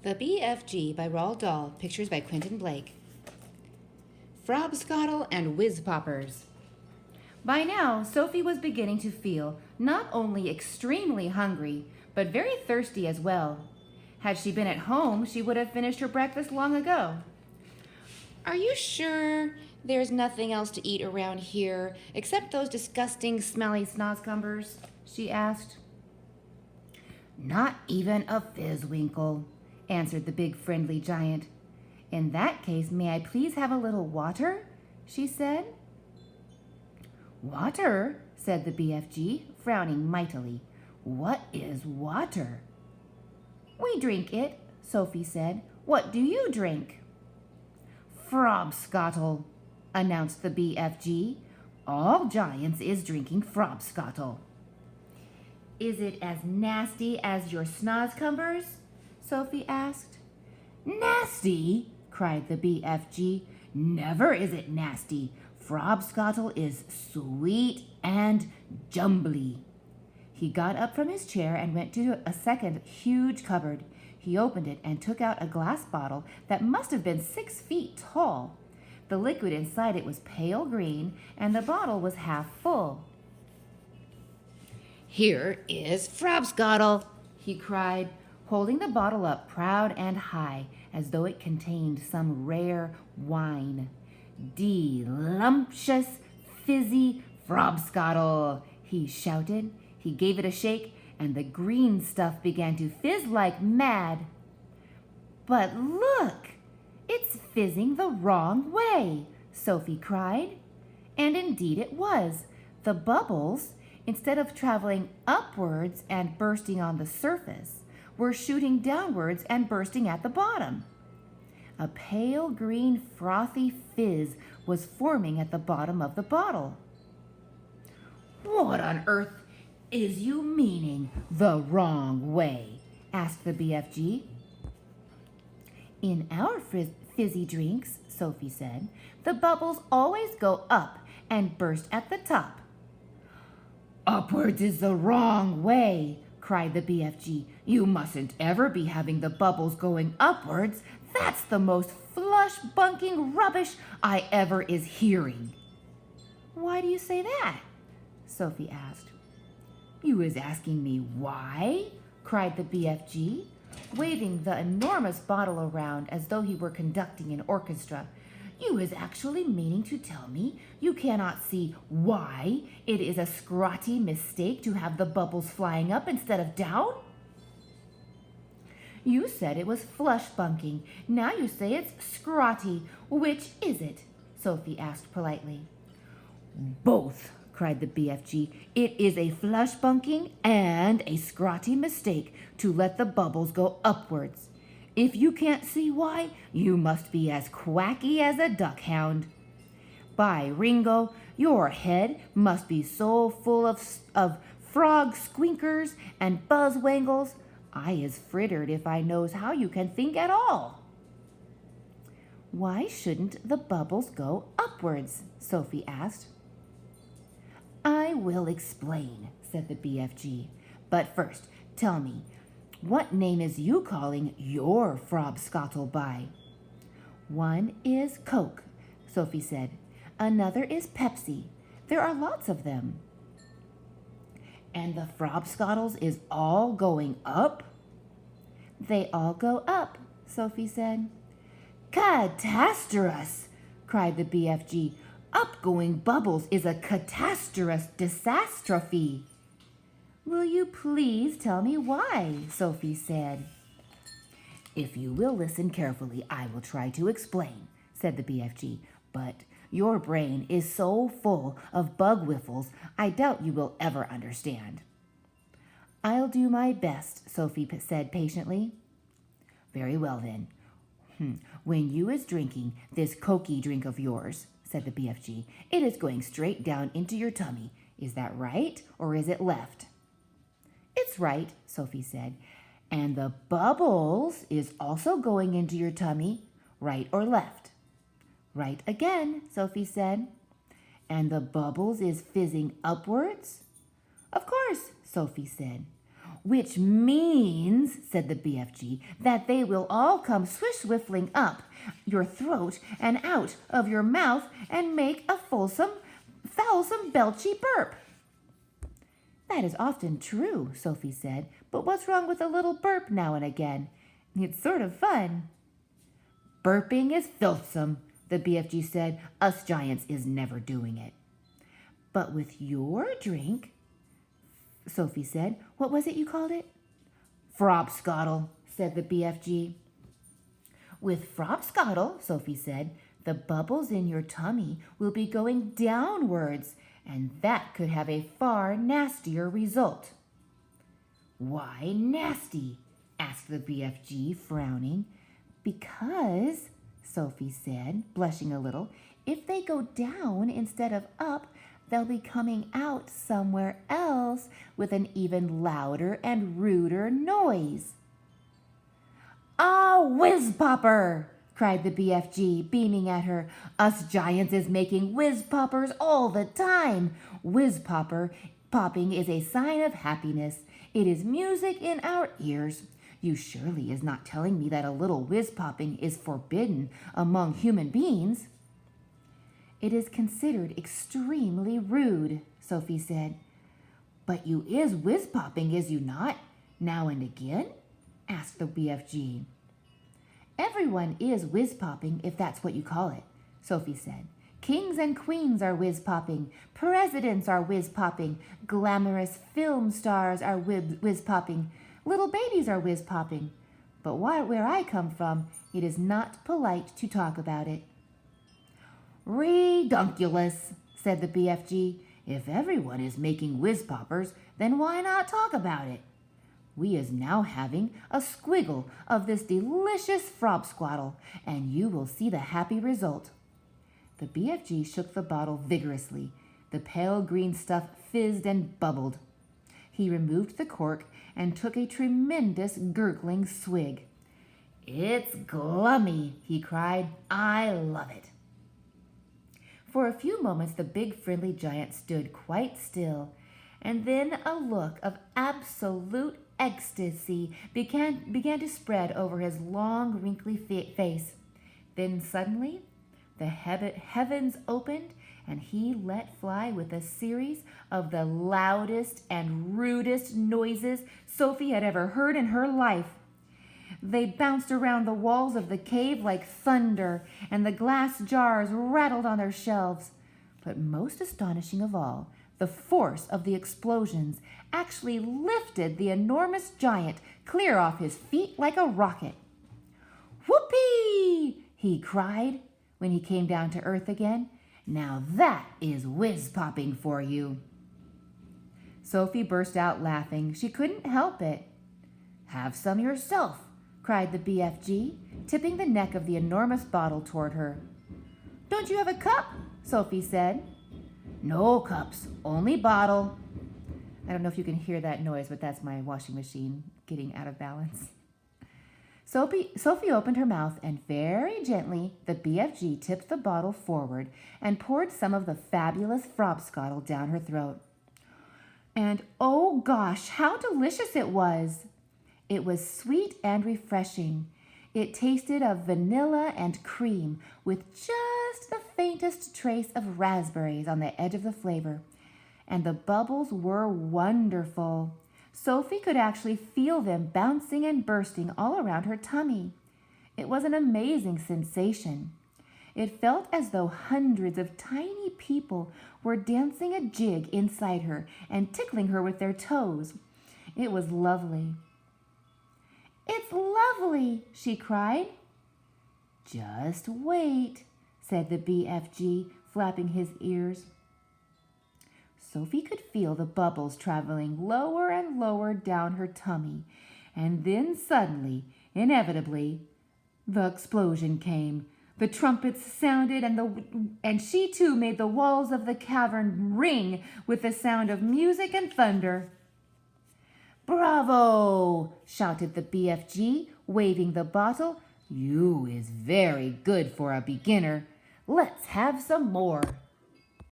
The BFG by Roald Dahl, pictures by Quentin Blake. Frobscottle and Whizzpoppers. By now, Sophie was beginning to feel not only extremely hungry, but very thirsty as well. Had she been at home, she would have finished her breakfast long ago. Are you sure there's nothing else to eat around here except those disgusting, smelly snozzcumbers? She asked. Not even a fizzwinkle, answered the big friendly giant. In that case, may I please have a little water? She said. Water, said the BFG, frowning mightily. What is water? We drink it, Sophie said. What do you drink? Frobscottle, announced the BFG. All giants is drinking Frobscottle. Is it as nasty as your snozzcumbers? Sophie asked. Nasty? Cried the BFG. Never is it nasty. Frobscottle is sweet and jumbly. He got up from his chair and went to a second huge cupboard. He opened it and took out a glass bottle that must have been 6 feet tall. The liquid inside it was pale green, and the bottle was half full. Here is Frobscottle, he cried, holding the bottle up proud and high, as though it contained some rare wine. Delumptious, fizzy Frobscottle, he shouted. He gave it a shake, and the green stuff began to fizz like mad. But look, it's fizzing the wrong way, Sophie cried. And indeed it was. The bubbles, instead of traveling upwards and bursting on the surface, were shooting downwards and bursting at the bottom. A pale green frothy fizz was forming at the bottom of the bottle. What on earth is you meaning the wrong way? Asked the BFG. In our fizzy drinks, Sophie said, the bubbles always go up and burst at the top. Upwards is the wrong way, cried the BFG. You mustn't ever be having the bubbles going upwards. That's the most flush-bunking rubbish I ever is hearing. Why do you say that? Sophie asked. You is asking me why? Cried the BFG, waving the enormous bottle around as though he were conducting an orchestra. You is actually meaning to tell me you cannot see why it is a scrotty mistake to have the bubbles flying up instead of down? You said it was flush-bunking. Now you say it's scrotty. Which is it? Sophie asked politely. Both, cried the BFG. It is a flush-bunking and a scrotty mistake to let the bubbles go upwards. If you can't see why, you must be as quacky as a duckhound. By Ringo, your head must be so full of frog squinkers and buzzwangles, I is frittered if I knows how you can think at all. Why shouldn't the bubbles go upwards? Sophie asked. I will explain, said the BFG. But first, tell me, what name is you calling your Frobscottle by? One is Coke, Sophie said. Another is Pepsi. There are lots of them. And the Frobscottles is all going up? They all go up, Sophie said. Catasterous, cried the BFG. Upgoing bubbles is a catasterous disastrophe. Will you please tell me why? Sophie said. If you will listen carefully, I will try to explain, said the BFG. But your brain is so full of bug whiffles, I doubt you will ever understand. I'll do my best, Sophie said patiently. Very well then. When you is drinking this cokey drink of yours, said the BFG, it is going straight down into your tummy. Is that right, or is it left? It's right, Sophie said. And the bubbles is also going into your tummy, right or left? Right again, Sophie said. And the bubbles is fizzing upwards? Of course, Sophie said. Which means, said the BFG, that they will all come swish-swiffling up your throat and out of your mouth and make a foulsome, belchy burp. That is often true, Sophie said, but what's wrong with a little burp now and again? It's sort of fun. Burping is filthsome, the BFG said. Us giants is never doing it. But with your drink, Sophie said. What was it you called it? Frobscottle, said the BFG. With Frobscottle, Sophie said, the bubbles in your tummy will be going downwards, and that could have a far nastier result. Why nasty? Asked the BFG, frowning. Because, Sophie said, blushing a little, if they go down instead of up, they'll be coming out somewhere else with an even louder and ruder noise. Ah, Whizzpopper! Cried the BFG, beaming at her. Us giants is making whizzpoppers all the time. Popping is a sign of happiness. It is music in our ears. You surely is not telling me that a little whiz-popping is forbidden among human beings. It is considered extremely rude, Sophie said. But you is whiz-popping, is you not, now and again? Asked the BFG. Everyone is whiz-popping, if that's what you call it, Sophie said. Kings and queens are whiz-popping. Presidents are whiz-popping. Glamorous film stars are whiz-popping. Little babies are whiz-popping. But where I come from, it is not polite to talk about it. Redunculous, said the BFG. If everyone is making whiz-poppers, then why not talk about it? We is now having a squiggle of this delicious frobsquattle, and you will see the happy result. The BFG shook the bottle vigorously. The pale green stuff fizzed and bubbled. He removed the cork and took a tremendous gurgling swig. It's glummy, he cried. I love it. For a few moments the big friendly giant stood quite still, and then a look of absolute ecstasy began to spread over his long, wrinkly face. Then suddenly, the heavens opened, and he let fly with a series of the loudest and rudest noises Sophie had ever heard in her life. They bounced around the walls of the cave like thunder, and the glass jars rattled on their shelves. But most astonishing of all, the force of the explosions actually lifted the enormous giant clear off his feet like a rocket. Whoopee! He cried when he came down to earth again. Now that is whiz-popping for you. Sophie burst out laughing. She couldn't help it. Have some yourself, cried the BFG, tipping the neck of the enormous bottle toward her. Don't you have a cup? Sophie said. No cups, only bottle. I don't know if you can hear that noise, but that's my washing machine getting out of balance. Sophie opened her mouth, and very gently the BFG tipped the bottle forward and poured some of the fabulous frobscottle down her throat. And oh gosh, how delicious it was! It was sweet and refreshing. It tasted of vanilla and cream with just the faintest trace of raspberries on the edge of the flavor. And the bubbles were wonderful. Sophie could actually feel them bouncing and bursting all around her tummy. It was an amazing sensation. It felt as though hundreds of tiny people were dancing a jig inside her and tickling her with their toes. It was lovely. It's lovely, she cried. Just wait, said the BFG, flapping his ears. Sophie could feel the bubbles traveling lower and lower down her tummy, and then suddenly, inevitably, the explosion came. The trumpets sounded, and she too made the walls of the cavern ring with the sound of music and thunder. Bravo! Shouted the BFG, waving the bottle. You is very good for a beginner. Let's have some more.